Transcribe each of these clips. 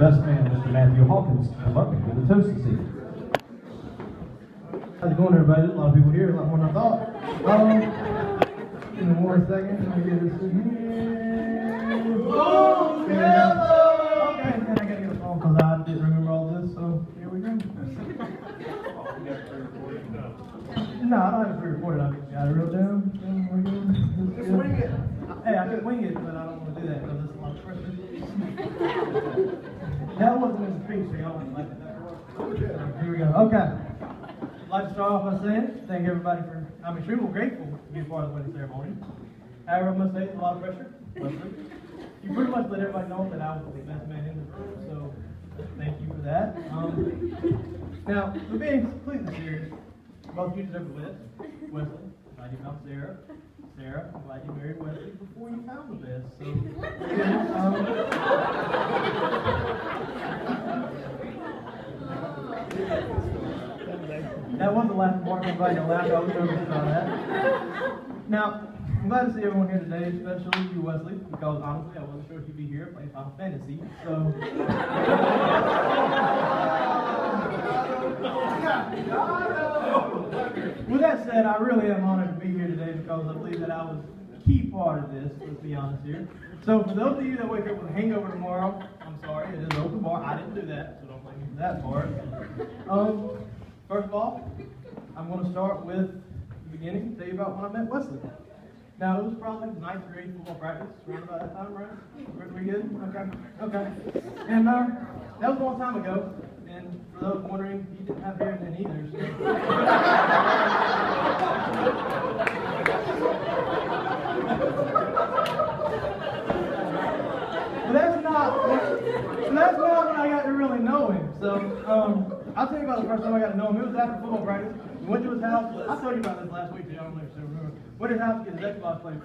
best man, Mr. Matthew Hawkins, to come up and give the toast this evening. How's it going, everybody? There's a lot of people here, a lot more than I thought. Give me 1 second. Let me get this in here. Boom! Okay, and I gotta get a phone because I didn't remember all this, so here we go. No, I don't have it pre-recorded. I got it real down. Just wing it. Hey, I can wing it, but I don't want to do that because it's a lot of pressure. That wasn't in the speech, so y'all want to like that. Here we go. Okay. I'd like to start off by saying thank everybody for, I'm extremely grateful to be a part of the wedding ceremony. However, I must say it's a lot of pressure. You pretty much let everybody know that I was the best man in the room, so thank you for that. Now, for being completely serious, both you deserve a list. Wesley, I'm glad you found Sarah. Sarah, I'm glad you married Wesley before you found the best. So, that was the last part. Everybody to laugh. I was nervous about that. Now, I'm glad to see everyone here today, especially you, Wesley, because honestly, I wasn't sure if you'd be here playing Final Fantasy. So. With that said, I really am honored to be here today because I believe that I was a key part of this, let's be honest here. So for those of you that wake up with a hangover tomorrow, I'm sorry, it is an open bar. I didn't do that, so don't blame me for that part. First of all, I'm going to start with the beginning and tell you about when I met Wesley. Now, it was probably 9th grade football practice, around about that time, right? Pretty good? Okay. And that was a long time ago. And for those wondering, he didn't have hair then either. So. But that's not when I got to really know him. So I'll tell you about the first time I got to know him. It was after football practice. We went to his house. I told you about this last week, so y'all don't know if you remember. Went to his house to get his Xbox, play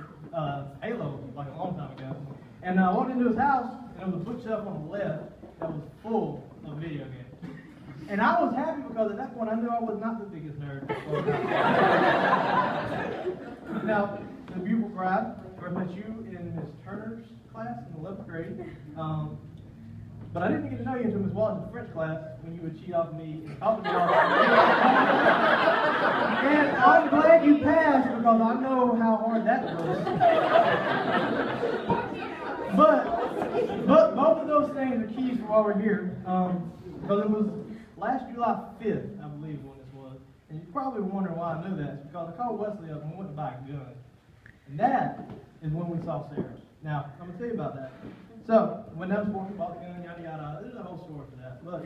Halo like a long time ago. And I walked into his house, and there was a bookshelf on the left that was full of video games. And I was happy because at that point I knew I was not the biggest nerd. Now, the beautiful bride, first met you in Miss Turner's class in the 11th grade. But I didn't get to know you until Miss Watson's French class when you would cheat off me and talk to me all the time. And I'm glad you passed because I know how hard that was. But both of those things are keys for why we're here. Because it was last July 5th, I believe, when this was. And you're probably wondering why I knew that. It's because I called Wesley up and we went to buy a gun. And that is when we saw Sarah. Now, I'm going to tell you about that. So, when that was bought the gun, yada yada, there's a whole story for that. But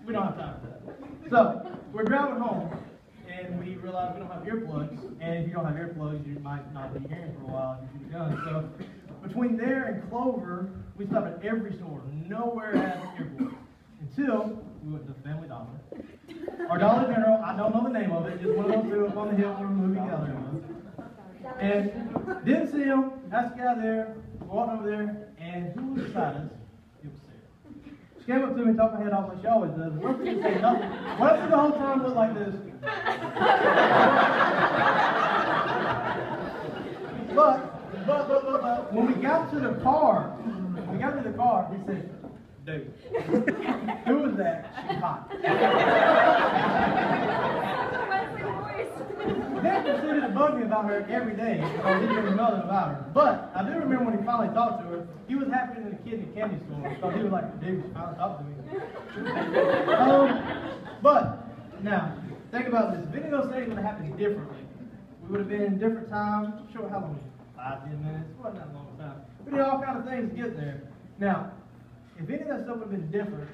we don't have time for that. So, we're driving home, and we realized we don't have earplugs. And if you don't have earplugs, you might not be hearing for a while if you shoot a gun. So, between there and Clover, we stopped at every store. Nowhere had earplugs. Until we went to Family Dollar. Or Dollar General, I don't know the name of it, just one of those two up on the hill where the movie gallery was. And didn't see him, asked the guy there, walked over there, and who was beside us? It was Sarah. She came up to me and talked my head off like she always does. Wesley didn't say nothing. Wesley the whole time looked like this. But when we got to the car, he said, dude, who was that? She's hot. Dad proceeded to bug me about her every day because he didn't know nothing about her. But I do remember when he finally talked to her, he was happier than a kid in a candy store because he was like, dude, she finally talked to me. But now, think about this. If any of those things would have happened differently, we would have been in different times. I'm sure how long? 5, 10 minutes. It wasn't that long a time. We did all kinds of things to get there. Now, if any of that stuff would have been different,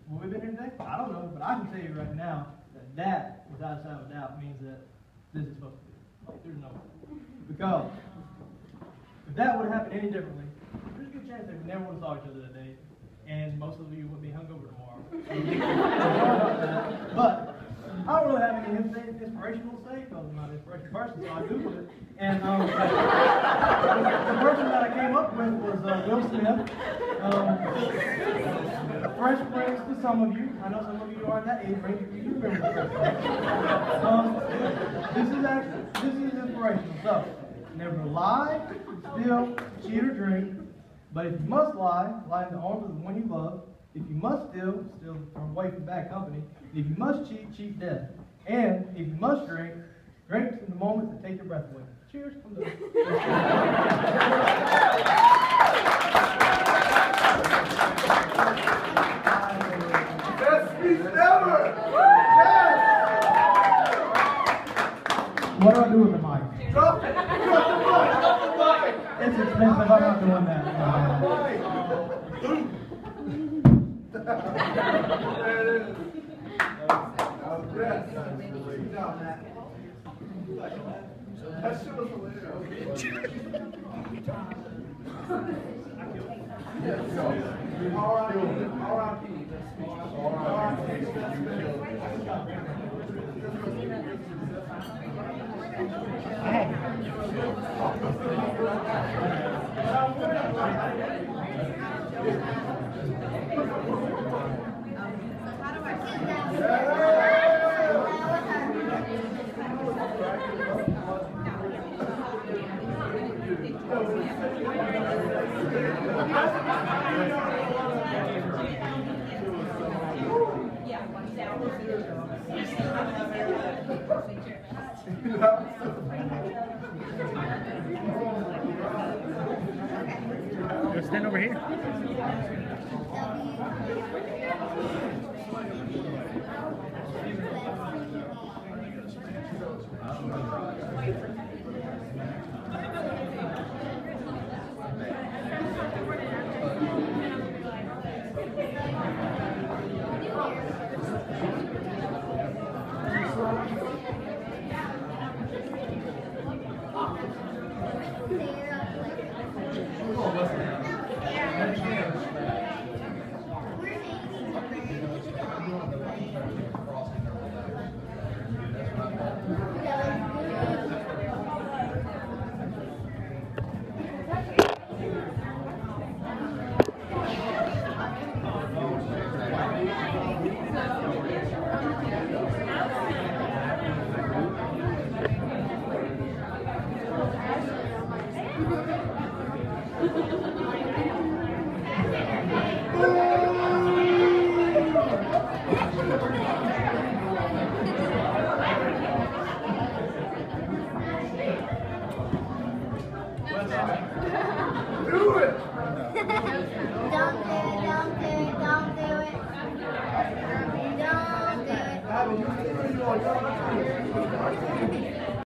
would we have been here today? I don't know, but I can tell you right now that without a shadow of a doubt, means that this is supposed to be. Like, there's no way. Because if that would have happened any differently, there's a good chance that we never would have saw each other today, and most of you would be hungover tomorrow. But I don't really have any inspirational to say because I'm not an inspirational person, so I Googled it. And the person that I came up with was Will Smith. Fresh Prince to some of you. I know some of you aren't that age range. You remember Fresh Prince. This is inspirational. So, never lie, steal, cheat, or drink. But if you must lie, lie in the arms of the one you love. If you must steal, steal from away from bad company. If you must cheat, cheat death. And if you must drink, drink in the moments that take your breath away. Cheers. I'm done. Best speech ever! What do I do with the mic? Drop it! Drop the mic! It's expensive. I'm not doing that. There it is. Yes. That shit was hilarious. Go stand over here. Do it! Don't do it, don't do it, don't do it. Don't do it. I haven't used it for you all.